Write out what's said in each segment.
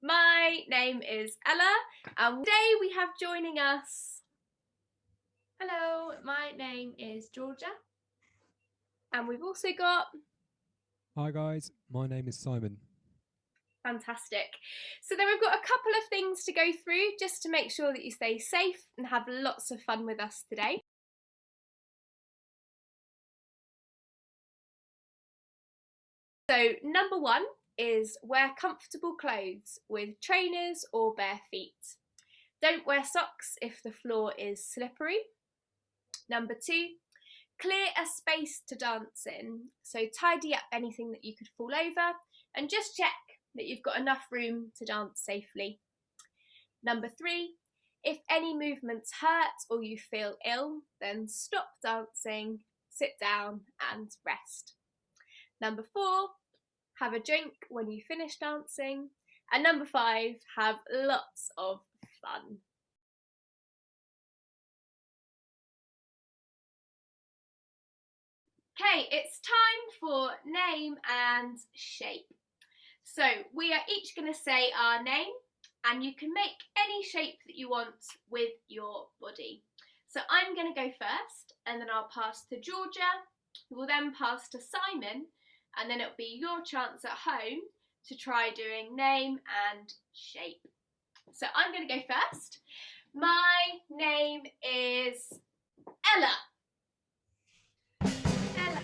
My name is Ella, and today we have joining us. Hello, my name is Georgia. And we've also got. Hi guys, my name is Simon. Fantastic. So then we've got a couple of things to go through just to make sure that you stay safe and have lots of fun with us today. So number one is wear comfortable clothes with trainers or bare feet. Don't wear socks if the floor is slippery. Number two, clear a space to dance in. So tidy up anything that you could fall over and just check that you've got enough room to dance safely. Number three, if any movements hurt or you feel ill, then stop dancing, sit down and rest. Number four, have a drink when you finish dancing. And number five, have lots of fun. Okay, it's time for name and shape. So we are each going to say our name, and you can make any shape that you want with your body. So I'm going to go first, and then I'll pass to Georgia, who will then pass to Simon, and then it'll be your chance at home to try doing name and shape. So I'm going to go first. My name is Ella. Ella.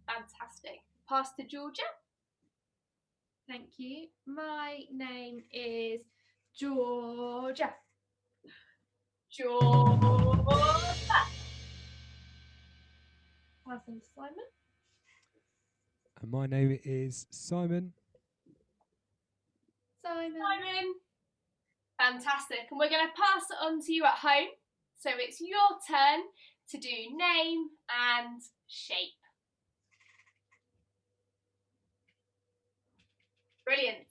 Fantastic. Pass to Georgia. Thank you. My name is Georgia. Georgia. Passing to Simon. And my name is Simon. Simon. Fantastic. And we're going to pass it on to you at home. So it's your turn to do name and shape. Brilliant.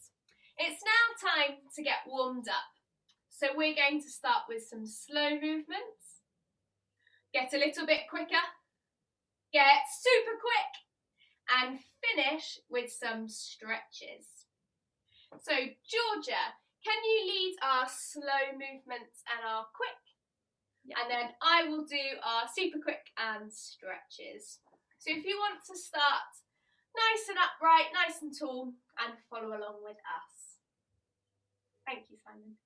It's now time to get warmed up. So we're going to start with some slow movements. Get a little bit quicker. Get super quick. And finish with some stretches. So Georgia, can you lead our slow movements and our quick? Yeah. And then I will do our super quick and stretches. So if you want to start nice and upright, nice and tall, and follow along with us. Thank you, Simon.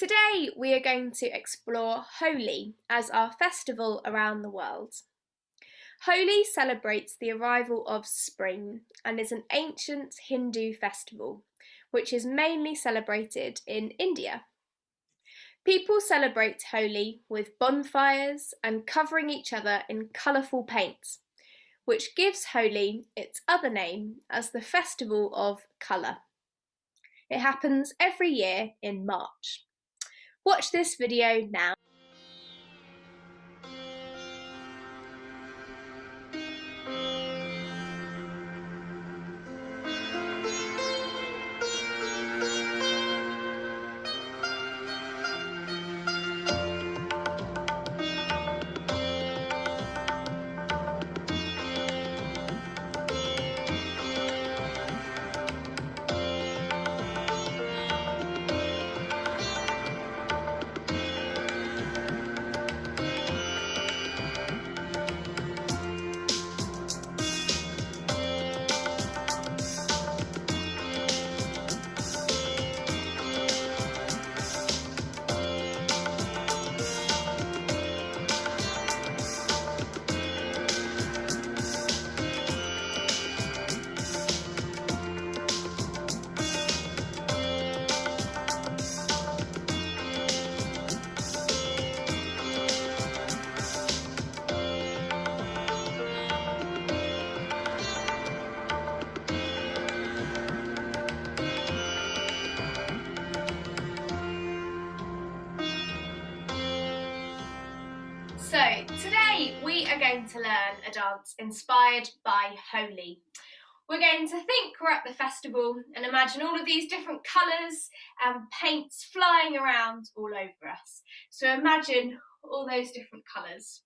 Today we are going to explore Holi as our festival around the world. Holi celebrates the arrival of spring and is an ancient Hindu festival, which is mainly celebrated in India. People celebrate Holi with bonfires and covering each other in colourful paint, which gives Holi its other name as the Festival of Colour. It happens every year in March. Watch this video now. So today we are going to learn a dance inspired by Holi. We're going to think we're at the festival and imagine all of these different colours and paints flying around all over us. So imagine all those different colours.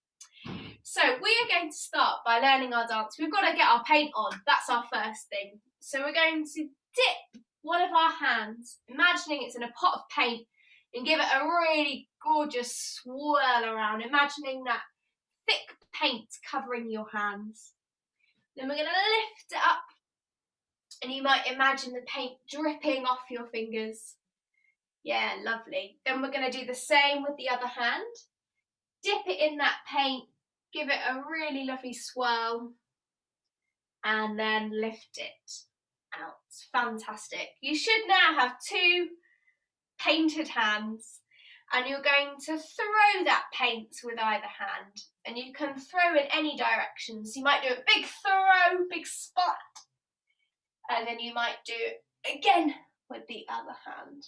So we are going to start by learning our dance. We've got to get our paint on. That's our first thing. So we're going to dip one of our hands, imagining it's in a pot of paint, and give it a really gorgeous swirl around, imagining that thick paint covering your hands. Then we're going to lift it up, and you might imagine the paint dripping off your fingers. Yeah, lovely. Then we're going to do the same with the other hand. Dip it in that paint, give it a really lovely swirl, and then lift it out. Fantastic. You should now have two painted hands, and you're going to throw that paint with either hand, and you can throw in any direction. So you might do a big throw, big splat, and then you might do it again with the other hand.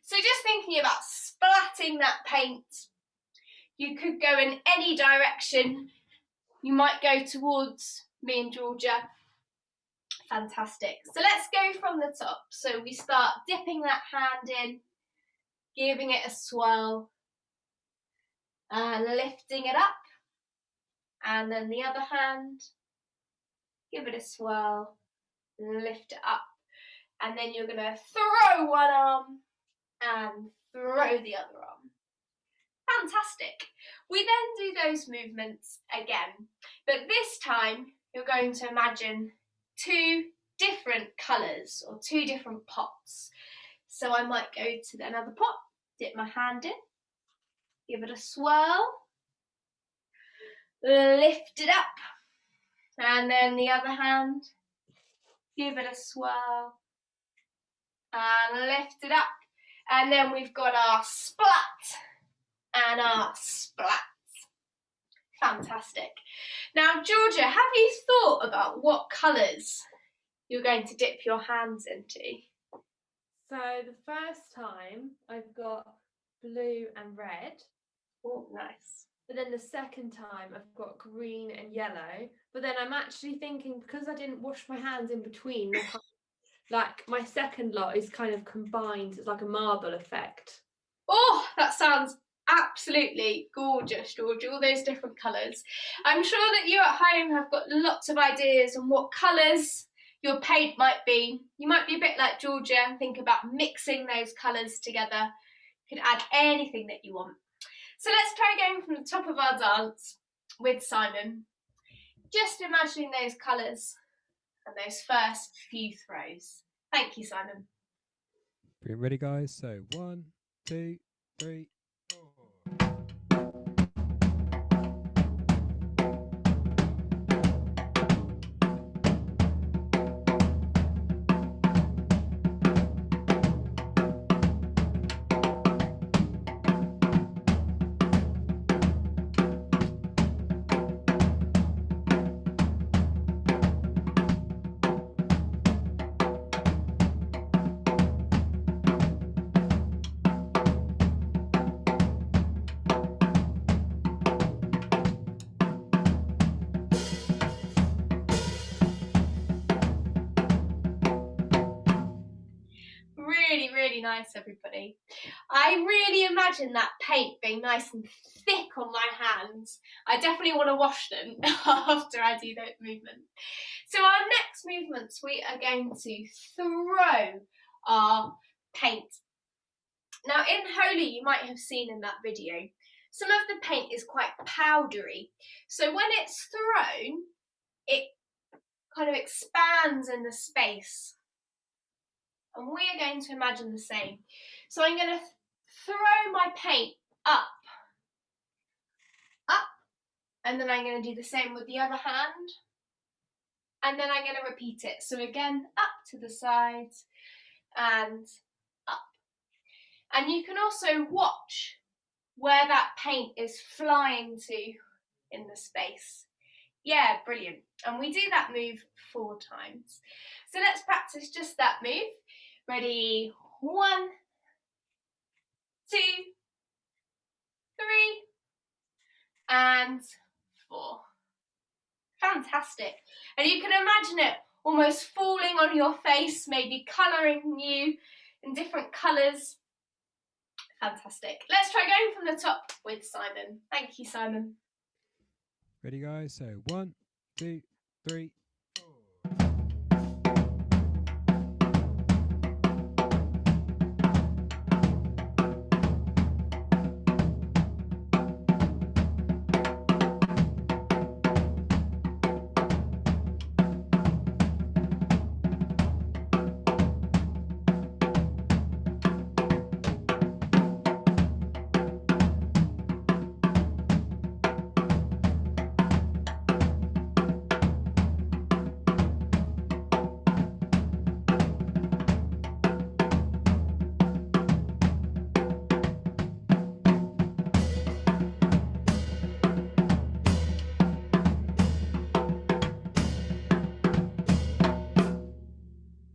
So just thinking about splatting that paint, you could go in any direction. You might go towards me and Georgia. Fantastic. So let's go from the top. So we start dipping that hand in, giving it a swirl, and lifting it up. And then the other hand, give it a swirl, lift it up. And then you're going to throw one arm and throw the other arm. Fantastic. We then do those movements again, but this time you're going to imagine two different colours or two different pots. So I might go to another pot, dip my hand in, give it a swirl, lift it up, and then the other hand, give it a swirl, and lift it up. And then we've got our splat and our splat. Fantastic. Now, Georgia, have you thought about what colours you're going to dip your hands into? So the first time I've got blue and red. Oh, nice. But then the second time I've got green and yellow. But then I'm actually thinking, because I didn't wash my hands in between, like my second lot is kind of combined. It's like a marble effect. Oh, that sounds absolutely gorgeous, Georgia, all those different colours. I'm sure that you at home have got lots of ideas on what colours your paint might be. You might be a bit like Georgia and think about mixing those colours together. You can add anything that you want. So let's try going from the top of our dance with Simon. Just imagining those colours and those first few throws. Thank you, Simon. Brilliant. Ready, guys? So 1, 2, 3, 4. Really nice, everybody. I really imagine that paint being nice and thick on my hands. I definitely want to wash them after I do that movement. So our next movements, we are going to throw our paint. Now in Holi, you might have seen in that video, some of the paint is quite powdery. So when it's thrown, it kind of expands in the space. And we are going to imagine the same. So I'm going to throw my paint up, and then I'm going to do the same with the other hand. And then I'm going to repeat it. So again, up to the sides and up. And you can also watch where that paint is flying to in the space. Yeah, brilliant. And we do that move 4 times. So let's practice just that move. Ready? 1, 2, 3, and 4. Fantastic. And you can imagine it almost falling on your face, maybe colouring you in different colours. Fantastic. Let's try going from the top with Simon. Thank you, Simon. Ready, guys? So 1, 2, 3, 4.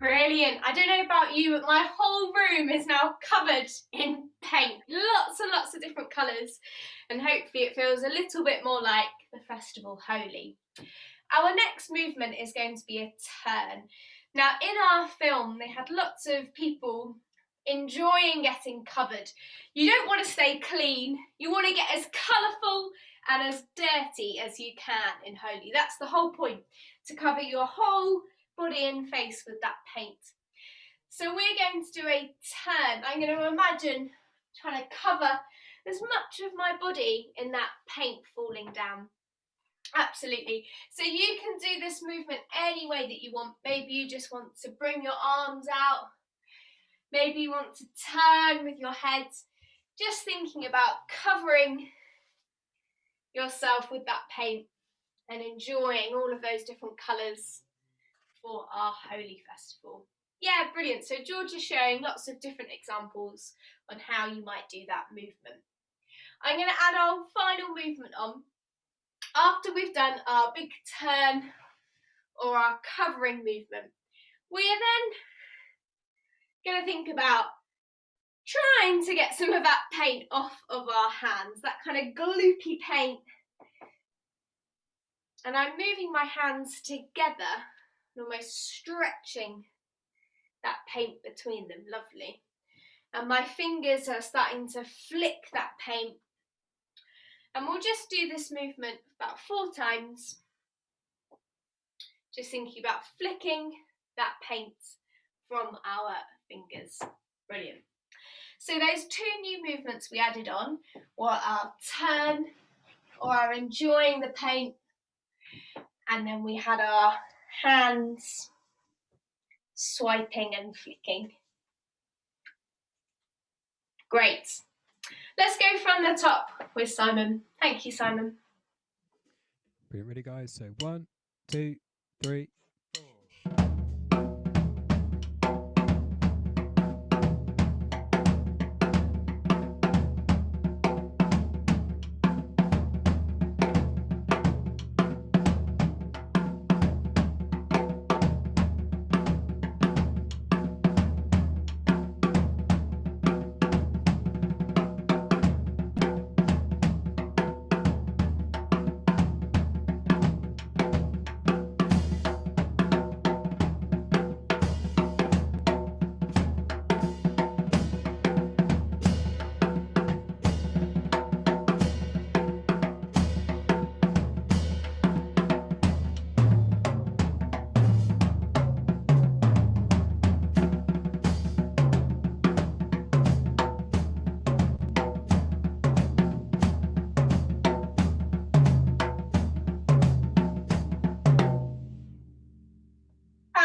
Brilliant. I don't know about you, but my whole room is now covered in paint. Lots and lots of different colours. And hopefully it feels a little bit more like the festival Holi. Our next movement is going to be a turn. Now in our film, they had lots of people enjoying getting covered. You don't want to stay clean. You want to get as colourful and as dirty as you can in Holi. That's the whole point, to cover your whole body and face with that paint. So we're going to do a turn. I'm going to imagine trying to cover as much of my body in that paint falling down. Absolutely. So you can do this movement any way that you want. Maybe you just want to bring your arms out. Maybe you want to turn with your head. Just thinking about covering yourself with that paint and enjoying all of those different colours for our Holi Festival. Yeah, brilliant. So George is showing lots of different examples on how you might do that movement. I'm going to add our final movement on. After we've done our big turn or our covering movement, we are then going to think about trying to get some of that paint off of our hands, that kind of gloopy paint. And I'm moving my hands together, almost stretching that paint between them. Lovely. And my fingers are starting to flick that paint. And we'll just do this movement about 4 times. Just thinking about flicking that paint from our fingers. Brilliant. So those 2 new movements we added on were our turn, or our enjoying the paint, and then we had our hands swiping and flicking. Great. Let's go from the top with Simon. Thank you, Simon. Brilliant, ready guys? So 1, 2, 3, 4.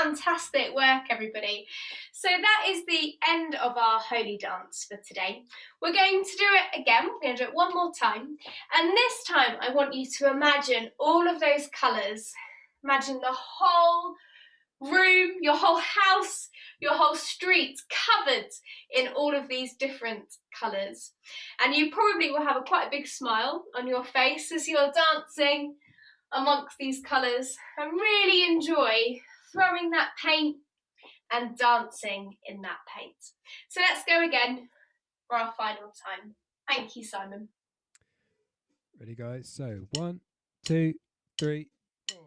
Fantastic work, everybody. So that is the end of our Holi dance for today. We're going to do it again. We're going to do it one more time. And this time I want you to imagine all of those colours. Imagine the whole room, your whole house, your whole street covered in all of these different colours. And you probably will have quite a big smile on your face as you're dancing amongst these colours and really enjoy throwing that paint and dancing in that paint. So let's go again for our final time. Thank you, Simon. Ready guys? So 1, 2, 3, 4.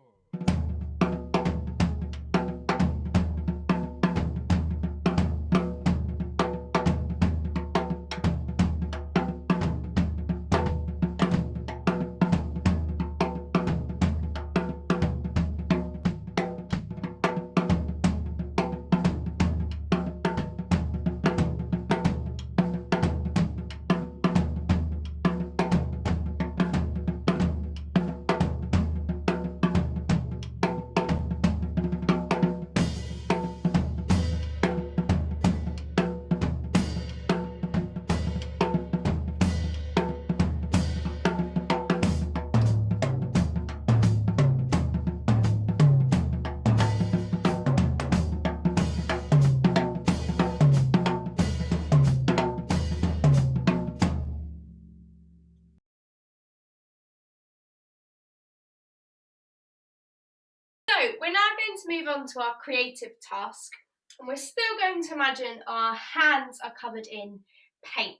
So we're now going to move on to our creative task, and we're still going to imagine our hands are covered in paint.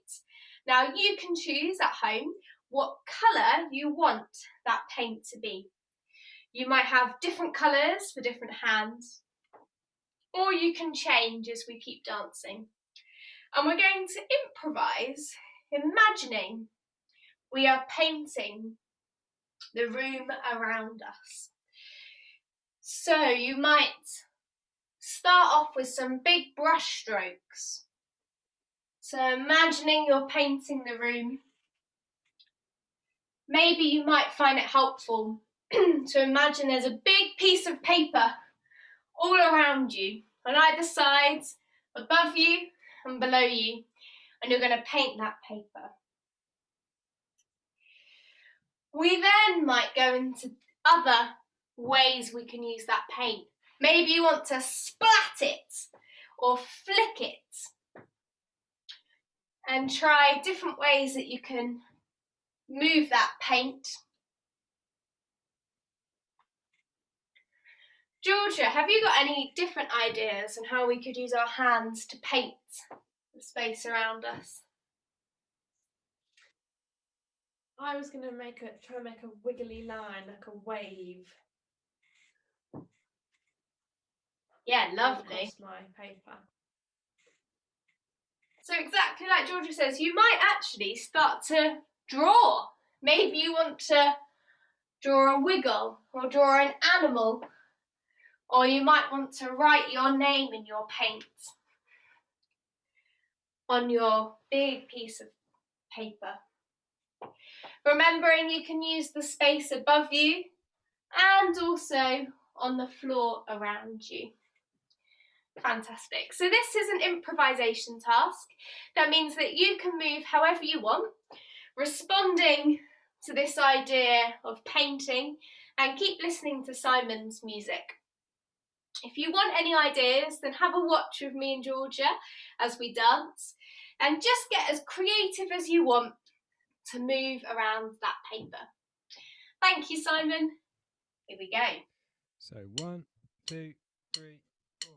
Now you can choose at home what colour you want that paint to be. You might have different colours for different hands, or you can change as we keep dancing. And we're going to improvise, imagining we are painting the room around us. So you might start off with some big brush strokes. So imagining you're painting the room. Maybe you might find it helpful to imagine there's a big piece of paper all around you, on either side, above you and below you, and you're going to paint that paper. We then might go into other ways we can use that paint. Maybe you want to splat it or flick it, and try different ways that you can move that paint. Georgia, have you got any different ideas on how we could use our hands to paint the space around us? I was going to try and make a wiggly line, like a wave. Yeah, lovely. Across my paper. So exactly like Georgia says, you might actually start to draw. Maybe you want to draw a wiggle or draw an animal, or you might want to write your name in your paint on your big piece of paper. Remembering you can use the space above you and also on the floor around you. Fantastic. So this is an improvisation task. That means that you can move however you want, responding to this idea of painting, and keep listening to Simon's music. If you want any ideas, then have a watch with me and Georgia as we dance, and just get as creative as you want to move around that paper. Thank you, Simon. Here we go. So 1, 2, 3, 4.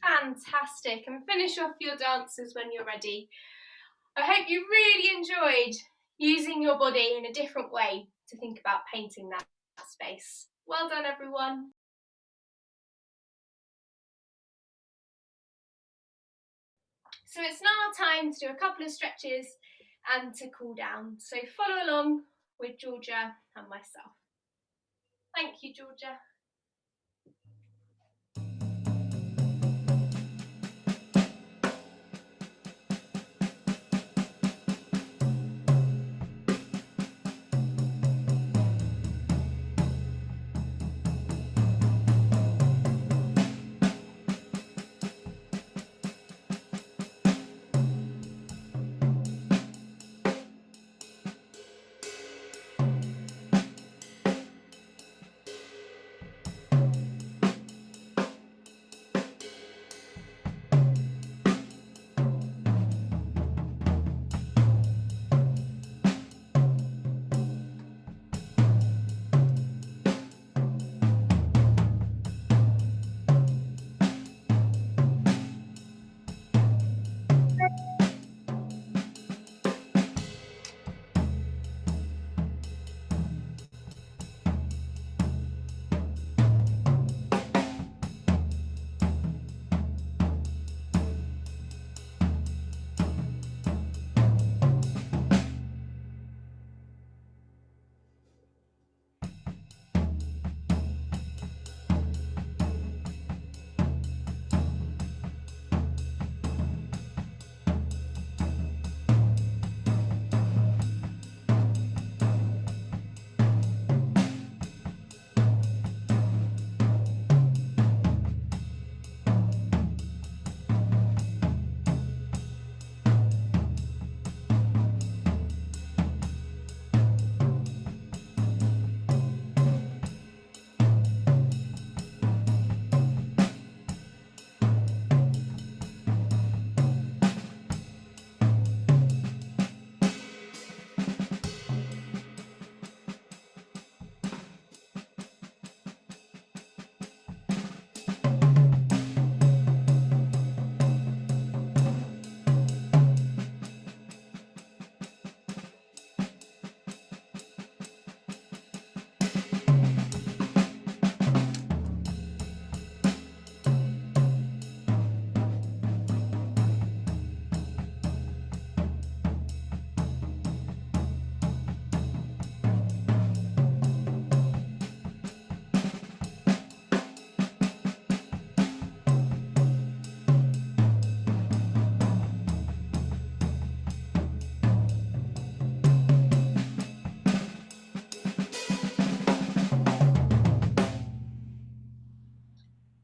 Fantastic, and finish off your dances when you're ready. I hope you really enjoyed using your body in a different way to think about painting that space. Well done, everyone. So it's now time to do a couple of stretches and to cool down. So follow along with Georgia and myself. Thank you, Georgia.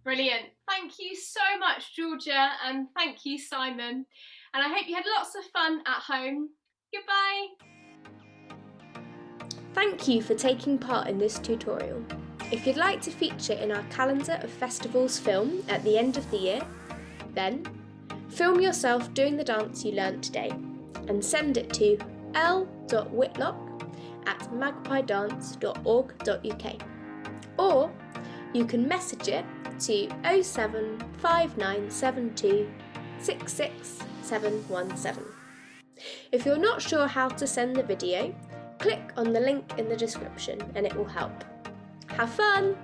Brilliant. Thank you so much, Georgia, and thank you, Simon. And I hope you had lots of fun at home. Goodbye. Thank you for taking part in this tutorial. If you'd like to feature in our calendar of festivals film at the end of the year, then film yourself doing the dance you learnt today and send it to l.whitlock@magpiedance.org.uk, or you can message it to 07597266717. If you're not sure how to send the video, click on the link in the description and it will help. Have fun!